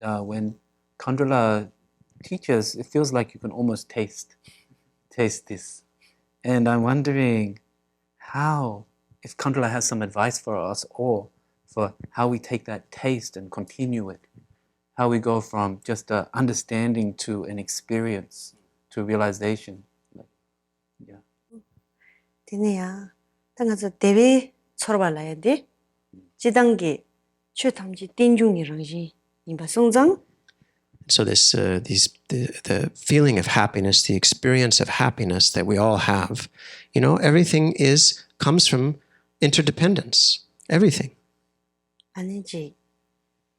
when Khandro teaches, it feels like you can almost taste this. And I'm wondering how, if Khandro has some advice for us, or for how we take that taste and continue it, how we go from just understanding to an experience, to realization. Yeah. Dineya, 당가서 대비 처벌해야 돼. 지단계 최탐지 띵중이랑지 임바 성장. So the feeling of happiness, the experience of happiness that we all have, everything comes from interdependence. Everything. 아니지.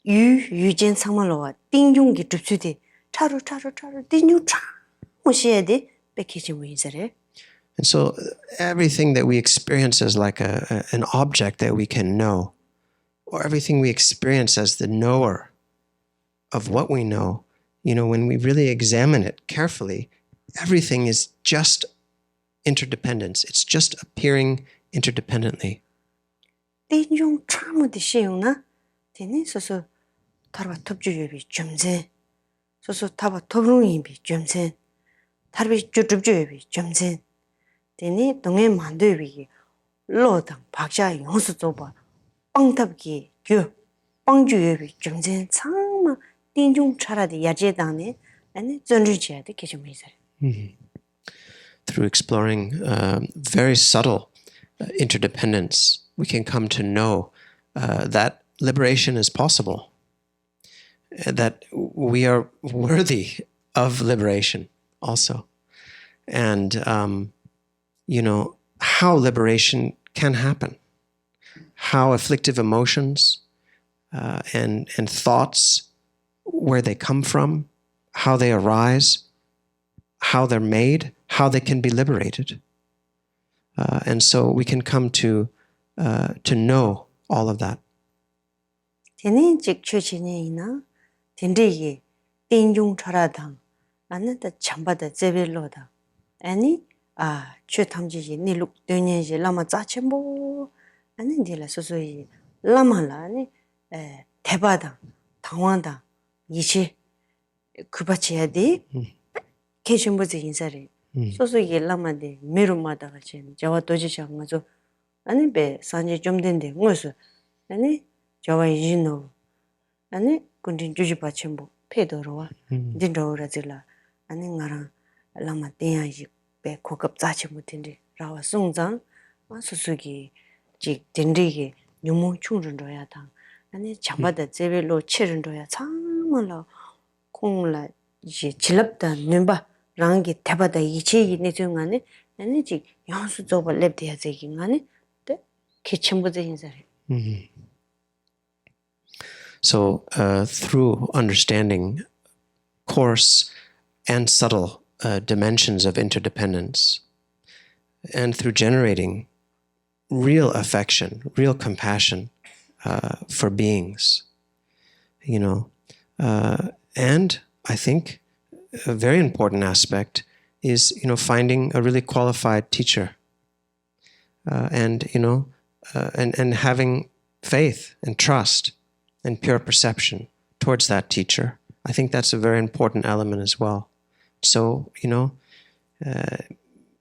유유진 상말로와 띵중기 줍수디 차로 띵중 차 무시해야 돼. 백해지 무이자래. And so everything that we experience as like an object that we can know, or everything we experience as the knower of what we know, when we really examine it carefully, everything is just interdependence. It's just appearing interdependently. 띵중 차무디 시용나 되니 소소 타바 톱주여비 점세 소소 타바 톱룽이비 점세 타비 쭈줍주여비 점세 되니 동해 만두여비 로당 박자 용수 줘봐 빵탑기 교 빵주여비 점세 창마 띵중 차라디 야제당네 아니 전주지야데 계셔미세. Through exploring very subtle interdependence, we can come to know that liberation is possible, that we are worthy of liberation also. And, how liberation can happen, how afflictive emotions and thoughts, where they come from, how they arise, how they're made, how they can be liberated. And so we can come to know all of that. 되니 직추진이나 딘데기 띵중 차라당 안는다 참바다 제벨로다 아니 최탐지지 니룩 되니지 라마 자쳔보 아니 딜라 소소이 라마라니 대바당 당왕당 이치 그바치야디 계신부지 인사리 소소이 라마데 메루마다 같이 저와 도지상 가서 아니 배 산지 좀 된데 무슨 아니 저와 이진노 아니 군진 주지 받침보 페도로와 딘도라질라 아니 나랑 라마 땡야지 배 고급 자치 못인데 라와 송장 수수기 지 딘디기 뉴모 충전줘야 당 아니 잠바다 제벨로 치른줘야 참말로 공라 이제 질럽다 눈바 랑기 대바다 이치기 내중안에 아니 지 양수 줘버 랩돼야 되긴 하네 기침부터 인사해. So through understanding coarse and subtle dimensions of interdependence, and through generating real affection, real compassion for beings, and I think a very important aspect is, finding a really qualified teacher, and having faith and trust and pure perception towards that teacher. I think that's a very important element as well. So,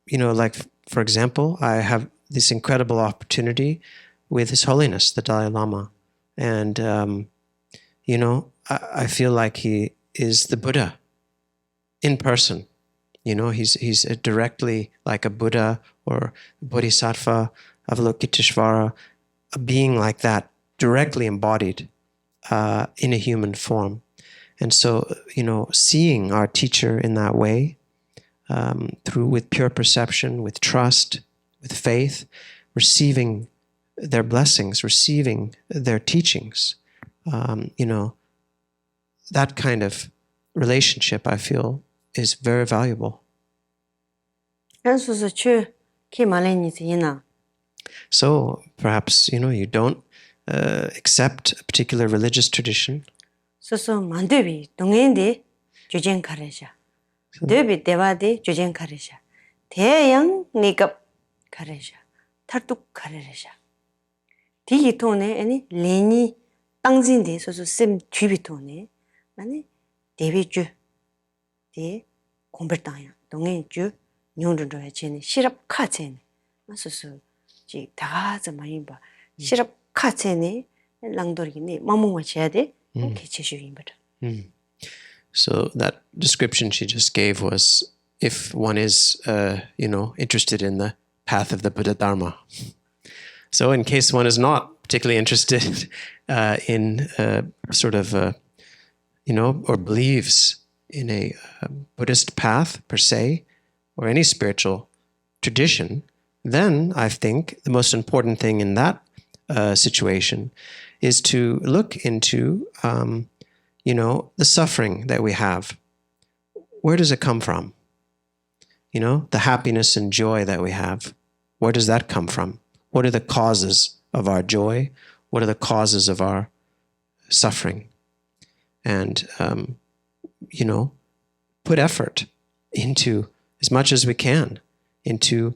like, for example, I have this incredible opportunity with His Holiness, the Dalai Lama. And, I feel like he is the Buddha in person. He's directly like a Buddha or Bodhisattva, Avalokiteshvara, a being like that, directly embodied in a human form. And so, seeing our teacher in that way, with pure perception, with trust, with faith, receiving their blessings, receiving their teachings, that kind of relationship, I feel, is very valuable. So perhaps, you don't accept a particular religious tradition. So mandebi 동행데 주쟁 가르샤. 데비 대바데 주쟁 가르샤. 대양 니갑 가르샤. 탈뚝 가르샤. 디기 토네 아니 레니 땅진데 소소 셈 뒤비토네. 아니 대비주 대 공bertaya 동행 주 뇽르르 해체니 시럽 카체니 마스스 지 다가자 많이 봐 시럽 카체니 랑도리니 마몽와 쳐야 돼 오케이 제주인부터 So that description she just gave was if one is, interested in the path of the Buddha Dharma. So in case one is not particularly interested in or believes in a Buddhist path per se, or any spiritual tradition, then I think the most important thing in that situation is to look into the suffering that we have. Where does it come from? The happiness and joy that we have. Where does that come from? What are the causes of our joy? What are the causes of our suffering? And, put effort into, as much as we can, into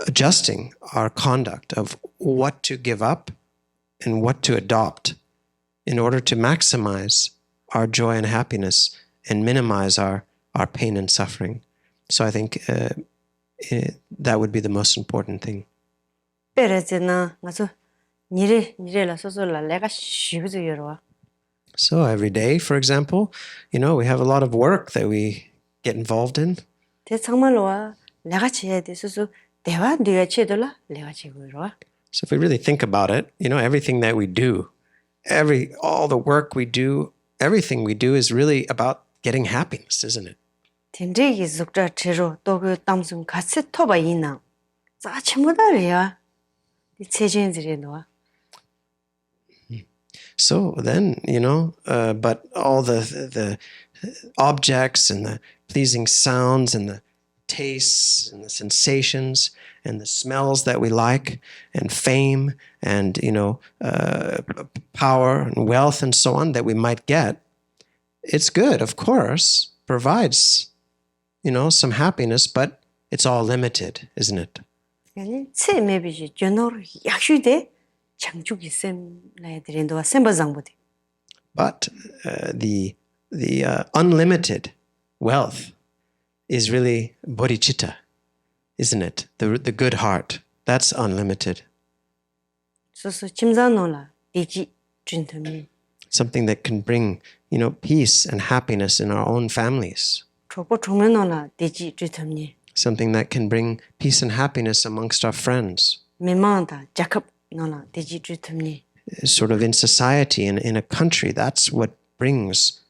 adjusting our conduct of what to give up and what to adopt in order to maximize our joy and happiness and minimize our pain and suffering. So I think that would be the most important thing. So every day, for example, we have a lot of work that we get involved in. So if we really think about it, everything that we do, all the work we do, everything we do is really about getting happiness, isn't it? So then, but all the objects and the pleasing sounds and the tastes and the sensations and the smells that we like and fame and, power and wealth and so on that we might get, it's good, of course, provides, some happiness, but it's all limited, isn't it? But the unlimited wealth is really bodhicitta, isn't it? The good heart, that's unlimited. Something that can bring, peace and happiness in our own families. Something that can bring peace and happiness amongst our friends. Sort of in society, in a country, that's what brings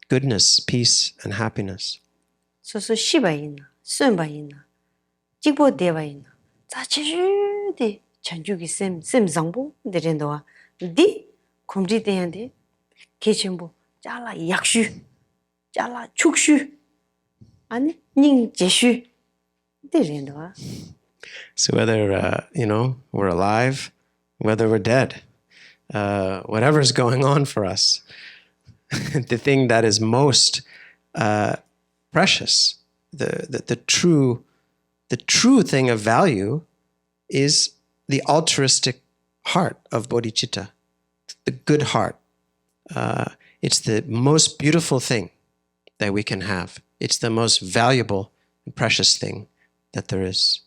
goodness, peace, and happiness. So whether, we're alive, whether we're dead, whatever's going on for us, the thing that is most precious, the true thing of value is the altruistic heart of bodhicitta, the good heart. It's the most beautiful thing that we can have. It's the most valuable and precious thing that there is.